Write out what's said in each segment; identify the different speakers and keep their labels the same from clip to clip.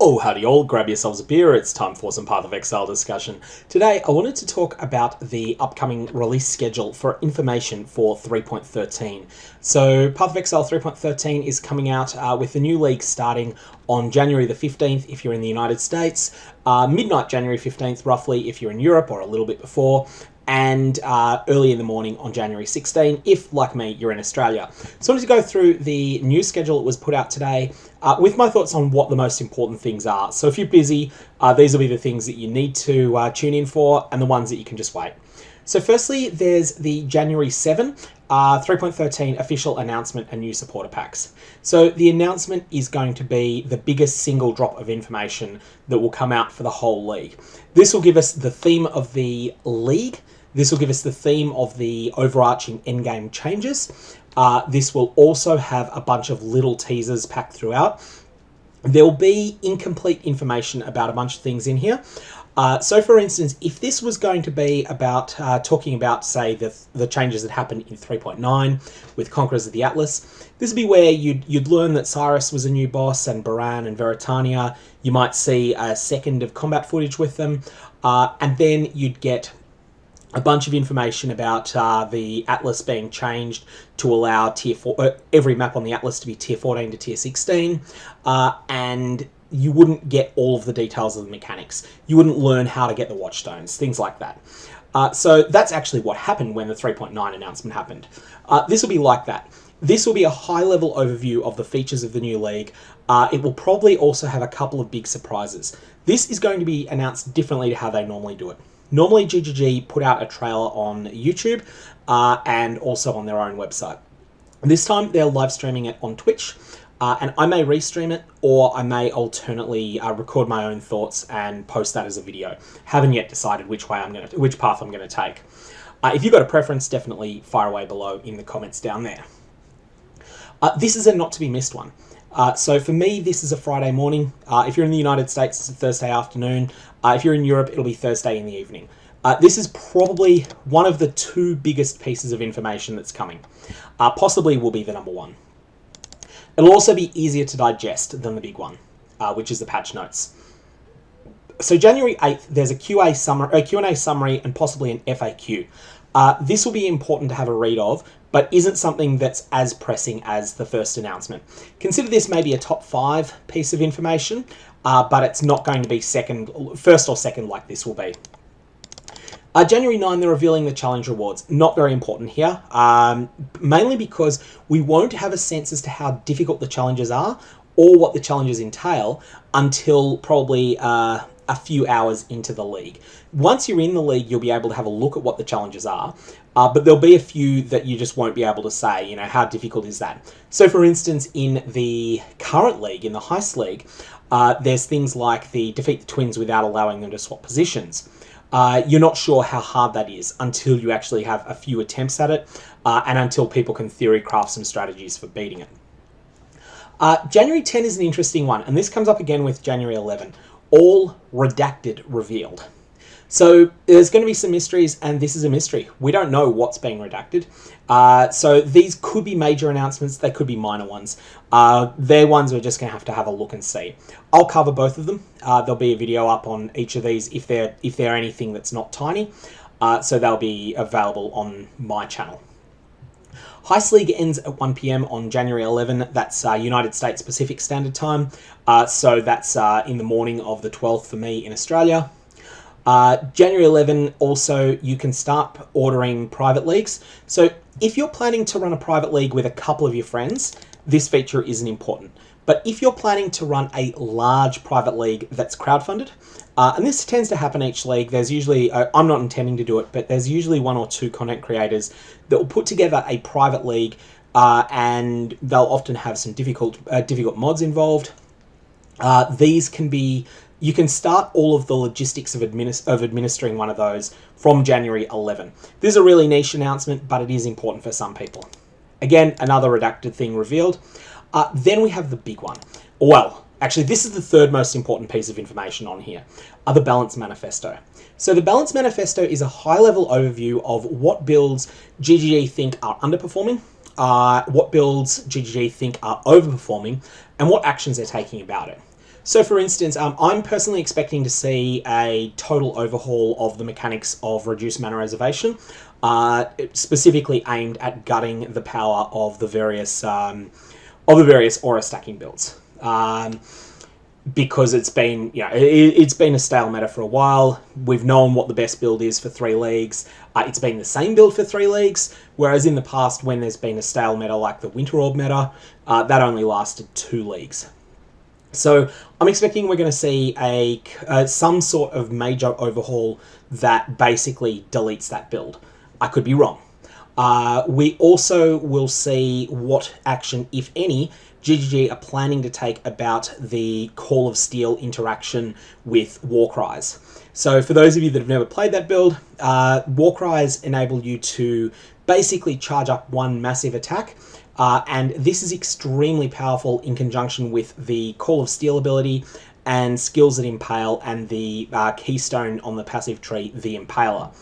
Speaker 1: Oh, howdy all, grab yourselves a beer, it's time for some Path of Exile discussion. Today I wanted to talk about the upcoming release schedule for information for 3.13. So Path of Exile 3.13 is coming out with the new league starting on January the 15th if you're in the United States, midnight January 15th roughly if you're in Europe or a little bit before, and early in the morning on January 16, if, like me, you're in Australia. So I wanted to go through the new schedule that was put out today with my thoughts on what the most important things are. So if you're busy, these will be the things that you need to tune in for and the ones that you can just wait. So firstly, there's the January 7, 3.13 official announcement and new supporter packs. So the announcement is going to be the biggest single drop of information that will come out for the whole league. This will give us the theme of the league. This will give us the theme of the overarching endgame changes. This will also have a bunch of little teasers packed throughout. There'll be incomplete information about a bunch of things in here. So for instance, if this was going to be about talking about, say, the changes that happened in 3.9 with Conquerors of the Atlas, this would be where you'd learn that Cyrus was a new boss and Baran and Veritania. You might see a second of combat footage with them, and then you'd get a bunch of information about the Atlas being changed to allow tier 4, every map on the Atlas to be tier 14 to tier 16, and you wouldn't get all of the details of the mechanics. You wouldn't learn how to get the Watchstones, things like that. So that's actually what happened when the 3.9 announcement happened. This will be like that. This will be a high-level overview of the features of the new league. It will probably also have a couple of big surprises. This is going to be announced differently to how they normally do it. Normally, GGG put out a trailer on YouTube and also on their own website. This time, they're live streaming it on Twitch, and I may restream it, or I may alternately record my own thoughts and post that as a video. Haven't yet decided which path I'm going to take. If you've got a preference, definitely fire away below in the comments down there. This is a not to be missed one. So for me, this is a Friday morning. If you're in the United States, it's a Thursday afternoon. If you're in Europe, it'll be Thursday in the evening. This is probably one of the two biggest pieces of information that's coming. Possibly will be the number one. It'll also be easier to digest than the big one, which is the patch notes. So January 8th, there's a Q&A summary and possibly an FAQ. This will be important to have a read of, but isn't something that's as pressing as the first announcement. Consider this maybe a top 5 piece of information, but it's not going to be first or second like this will be. January 9, they're revealing the challenge rewards. Not very important here, mainly because we won't have a sense as to how difficult the challenges are or what the challenges entail until probably a few hours into the league. Once you're in the league, you'll be able to have a look at what the challenges are, but there'll be a few that you just won't be able to say, how difficult is that? So for instance, in the current league, in the Heist League, there's things like the defeat the twins without allowing them to swap positions. You're not sure how hard that is until you actually have a few attempts at it, and until people can theory craft some strategies for beating it. January 10 is an interesting one, and this comes up again with January 11. All redacted revealed. So there's going to be some mysteries, and this is a mystery. We don't know what's being redacted. So these could be major announcements. They could be minor ones. They're ones we're just going to have a look and see. I'll cover both of them. There'll be a video up on each of these if they're anything that's not tiny. So they'll be available on my channel. Heist League ends at 1 PM on January 11. That's United States Pacific Standard Time. So that's in the morning of the 12th for me in Australia. January 11, also, you can start ordering private leagues. So if you're planning to run a private league with a couple of your friends, this feature isn't important. But if you're planning to run a large private league that's crowdfunded, and this tends to happen each league, there's usually, I'm not intending to do it, but there's usually 1 or 2 content creators that will put together a private league, and they'll often have some difficult mods involved. These can be, you can start all of the logistics of administering one of those from January 11. This is a really niche announcement, but it is important for some people. Again, another redacted thing revealed. Then we have the big one. Well, actually, this is the third most important piece of information on here, the Balance Manifesto. So the Balance Manifesto is a high-level overview of what builds GGG think are underperforming, what builds GGG think are overperforming, and what actions they're taking about it. So, for instance, I'm personally expecting to see a total overhaul of the mechanics of reduced mana reservation, specifically aimed at gutting the power of the various aura stacking builds. Because it's been, it's been a stale meta for a while. We've known what the best build is for 3 leagues. It's been the same build for 3 leagues, whereas in the past, when there's been a stale meta like the Winter Orb meta, that only lasted 2 leagues. So I'm expecting we're going to see some sort of major overhaul that basically deletes that build. I could be wrong. We also will see what action, if any, GGG are planning to take about the Call of Steel interaction with Warcries. So for those of you that have never played that build, Warcries enable you to basically charge up one massive attack, and this is extremely powerful in conjunction with the Call of Steel ability and skills that impale and the keystone on the passive tree, the Impaler.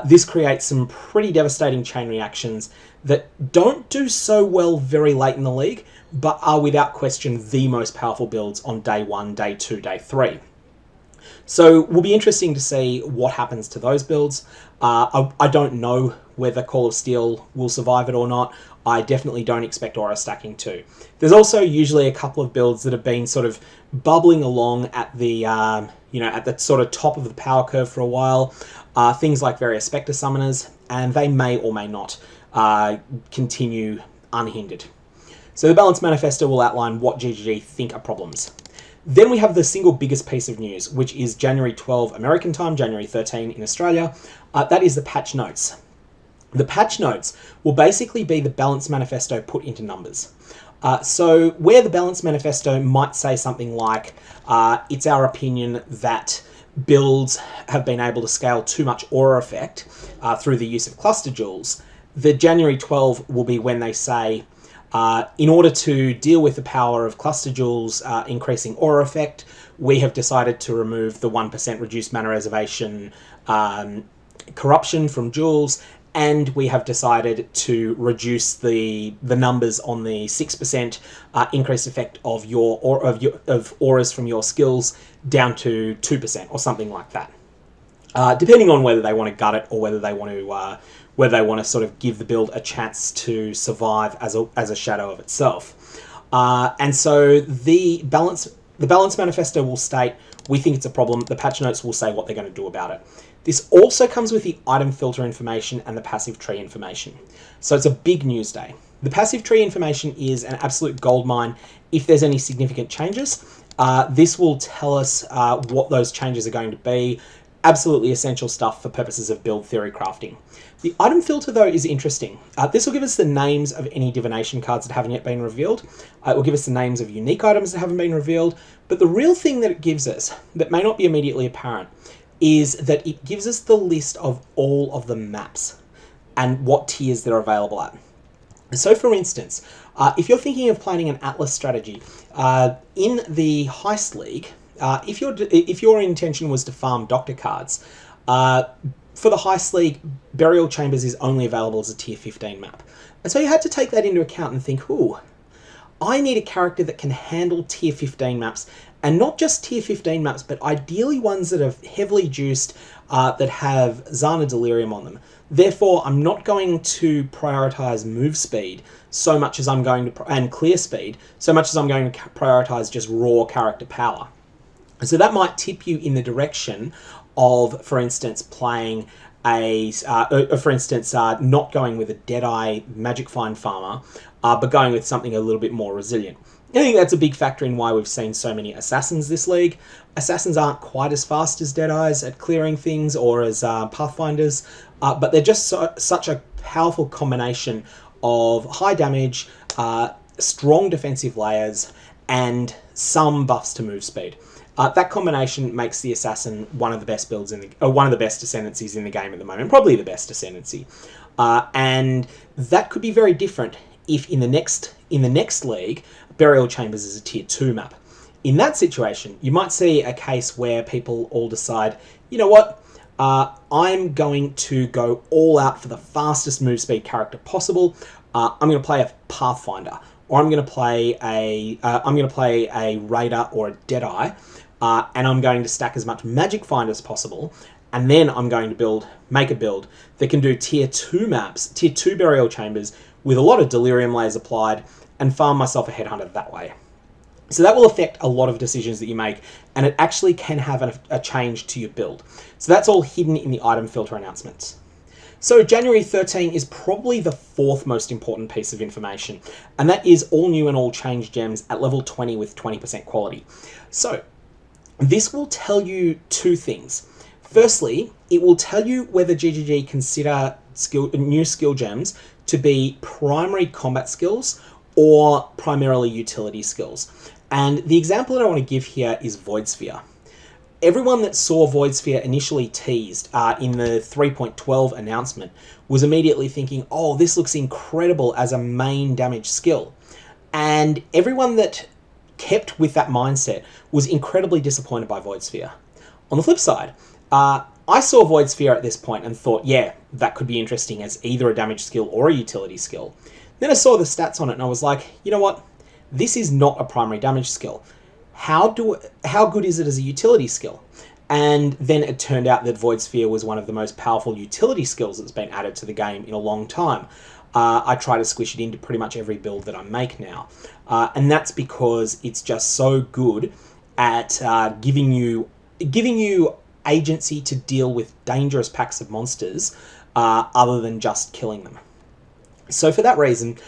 Speaker 1: This creates some pretty devastating chain reactions that don't do so well very late in the league, but are without question the most powerful builds on day 1, day 2, day 3. So will be interesting to see what happens to those builds. I don't know whether Call of Steel will survive it or not. I definitely don't expect aura stacking to. There's also usually a couple of builds that have been sort of bubbling along at the at the sort of top of the power curve for a while. Things like various Spectre Summoners, and they may or may not continue unhindered. So the Balanced Manifesto will outline what GGG think are problems. Then we have the single biggest piece of news, which is January 12 American time, January 13 in Australia. That is the patch notes. The patch notes will basically be the Balanced Manifesto put into numbers. So where the Balanced Manifesto might say something like, it's our opinion that builds have been able to scale too much aura effect through the use of cluster jewels, the January 12 will be when they say, in order to deal with the power of cluster jewels increasing aura effect, we have decided to remove the 1% reduced mana reservation corruption from jewels, and we have decided to reduce the numbers on the 6% increased effect of of auras from your skills down to 2% or something like that. Depending on whether they want to gut it or whether they want to sort of give the build a chance to survive as a shadow of itself. And so the Balance Manifesto will state, we think it's a problem. The patch notes will say what they're going to do about it. This also comes with the item filter information and the passive tree information. So it's a big news day. The passive tree information is an absolute goldmine if there's any significant changes. This will tell us what those changes are going to be. Absolutely essential stuff for purposes of build theory crafting. The item filter, though, is interesting. This will give us the names of any divination cards that haven't yet been revealed. It will give us the names of unique items that haven't been revealed. But the real thing that it gives us, that may not be immediately apparent, is that it gives us the list of all of the maps and what tiers they're available at. So, for instance, if you're thinking of planning an Atlas strategy, in the Heist League, if your intention was to farm Doctor cards, for the Heist League, Burial Chambers is only available as a tier 15 map. And so you had to take that into account and think, ooh, I need a character that can handle tier 15 maps, and not just tier 15 maps, but ideally ones that are heavily juiced, that have Zana Delirium on them. Therefore, I'm not going to prioritize move speed so much as I'm going to, and clear speed, so much as I'm going to prioritize just raw character power. So that might tip you in the direction of, for instance, playing not going with a Deadeye Magic Find Farmer, but going with something a little bit more resilient. I think that's a big factor in why we've seen so many Assassins this league. Assassins aren't quite as fast as Deadeyes at clearing things or as Pathfinders, but they're just such a powerful combination of high damage, strong defensive layers, and some buffs to move speed. That combination makes the Assassin one of the best builds one of the best ascendancies in the game at the moment, probably the best ascendancy. And that could be very different if in the next league, Burial Chambers is a tier 2 map. In that situation, you might see a case where people all decide, you know what, I'm going to go all out for the fastest move speed character possible. I'm going to play a Pathfinder, or I'm going to play a Raider or a Deadeye, and I'm going to stack as much Magic Find as possible, and then I'm going to make a build that can do tier 2 maps, tier 2 burial chambers with a lot of delirium layers applied, and farm myself a headhunter that way. So that will affect a lot of decisions that you make, and it actually can have a change to your build. So that's all hidden in the item filter announcements. So January 13 is probably the fourth most important piece of information, and that is all new and all changed gems at level 20 with 20% quality. So this will tell you two things. Firstly, it will tell you whether GGG consider new skill gems to be primary combat skills or primarily utility skills. And the example that I want to give here is Void Sphere. Everyone that saw Void Sphere initially teased in the 3.12 announcement was immediately thinking, oh, this looks incredible as a main damage skill. And everyone that kept with that mindset was incredibly disappointed by Void Sphere. On the flip side, I saw Void Sphere at this point and thought, yeah, that could be interesting as either a damage skill or a utility skill. Then I saw the stats on it and I was like, you know what? This is not a primary damage skill. How good is it as a utility skill? And then it turned out that Void Sphere was one of the most powerful utility skills that's been added to the game in a long time. I try to squish it into pretty much every build that I make now. And that's because it's just so good at giving you agency to deal with dangerous packs of monsters other than just killing them. So for that reason,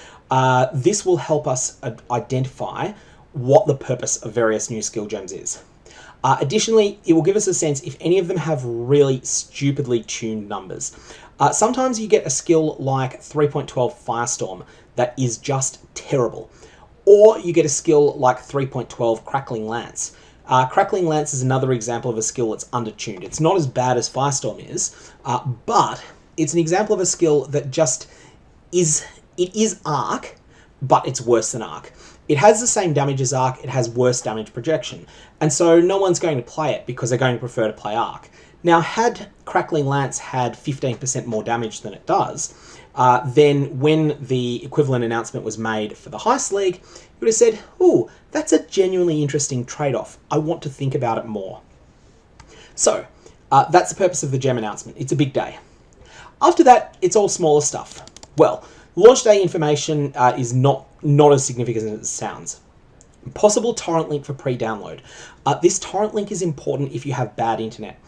Speaker 1: this will help us identify what the purpose of various new skill gems is. Additionally, it will give us a sense if any of them have really stupidly tuned numbers. Sometimes you get a skill like 3.12 Firestorm that is just terrible. Or you get a skill like 3.12 Crackling Lance. Crackling Lance is another example of a skill that's undertuned. It's not as bad as Firestorm is, but it's an example of a skill that just is Arc, but it's worse than Arc. It has the same damage as Arc, it has worse damage projection, and so no one's going to play it because they're going to prefer to play Arc. Now, had Crackling Lance had 15% more damage than it does, then when the equivalent announcement was made for the Heist League, you would have said, ooh, that's a genuinely interesting trade-off. I want to think about it more. So, that's the purpose of the gem announcement. It's a big day. After that, it's all smaller stuff. Well, launch day information is not as significant as it sounds. Possible torrent link for pre-download. This torrent link is important if you have bad internet.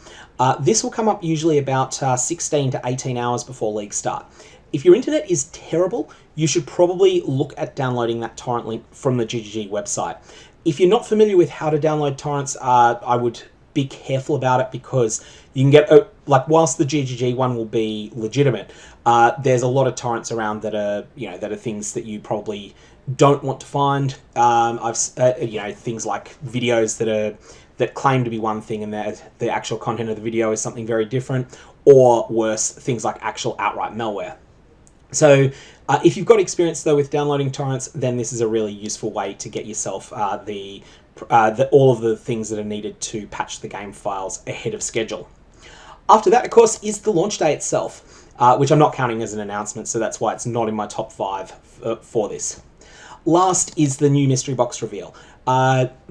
Speaker 1: This will come up usually about 16 to 18 hours before League start. If your internet is terrible, you should probably look at downloading that torrent link from the GGG website. If you're not familiar with how to download torrents, I would be careful about it because you can get, whilst the GGG one will be legitimate, there's a lot of torrents around that are, that are things that you probably don't want to find. Things like videos that claim to be one thing and the actual content of the video is something very different, or worse, things like actual outright malware. So if you've got experience though with downloading torrents, then this is a really useful way to get yourself all of the things that are needed to patch the game files ahead of schedule. After that, of course, is the launch day itself, which I'm not counting as an announcement, so that's why it's not in my top 5 for this. Last is the new mystery box reveal.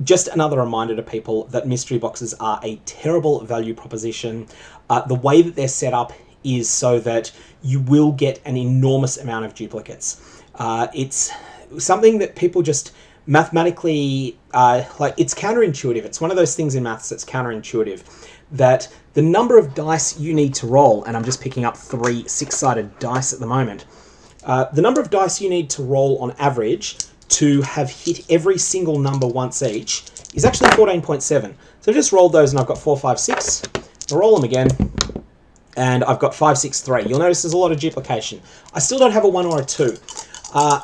Speaker 1: Just another reminder to people that mystery boxes are a terrible value proposition. The way that they're set up is so that you will get an enormous amount of duplicates. It's something that people just mathematically, it's counterintuitive. It's one of those things in maths that's counterintuitive, that the number of dice you need to roll, and I'm just picking up 3 6-sided dice at the moment, the number of dice you need to roll on average to have hit every single number once each is actually 14.7. So I just rolled those and I've got 4, 5, 6. I'll roll them again and I've got 5, 6, 3. You'll notice there's a lot of duplication. I still don't have a 1 or a 2. I'm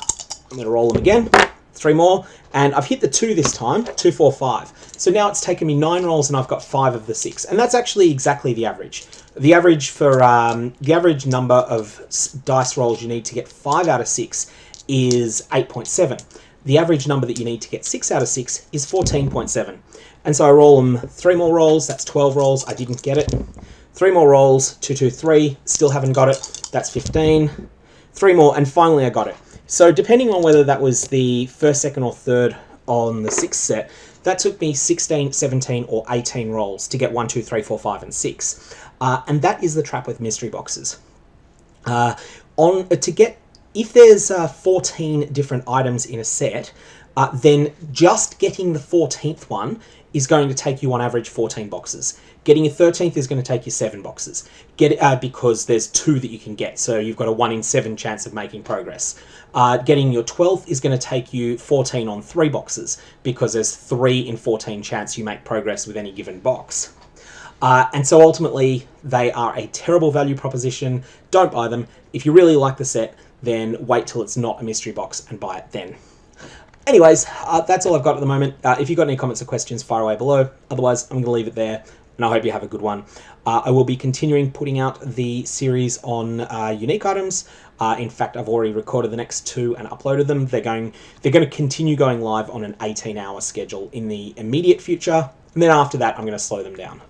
Speaker 1: going to roll them again, 3 more, and I've hit the 2 this time, 2, 4, 5. So now it's taken me 9 rolls and I've got 5 of the 6. And that's actually exactly the average. The average for the average number of dice rolls you need to get 5 out of 6 is 8.7. The average number that you need to get 6 out of 6 is 14.7. And so I roll them 3 more rolls, that's 12 rolls, I didn't get it. 3 more rolls, 2, 2, 3, still haven't got it, that's 15. 3 more, and finally I got it. So depending on whether that was the first, second, or third on the sixth set, that took me 16, 17, or 18 rolls to get 1, 2, 3, 4, 5, and 6. And that is the trap with mystery boxes. If there's 14 different items in a set, then just getting the 14th one is going to take you on average 14 boxes. Getting a 13th is going to take you 7 boxes. Because there's 2 that you can get, so you've got a 1 in 7 chance of making progress. Getting your 12th is going to take you 14 on 3 boxes, because there's 3 in 14 chance you make progress with any given box. And so ultimately, they are a terrible value proposition. Don't buy them. If you really like the set, then wait till it's not a mystery box and buy it then. Anyways, that's all I've got at the moment. If you've got any comments or questions, fire away below. Otherwise, I'm going to leave it there, and I hope you have a good one. I will be continuing putting out the series on unique items. In fact, I've already recorded the next 2 and uploaded them. They're going to continue going live on an 18-hour schedule in the immediate future, and then after that, I'm going to slow them down.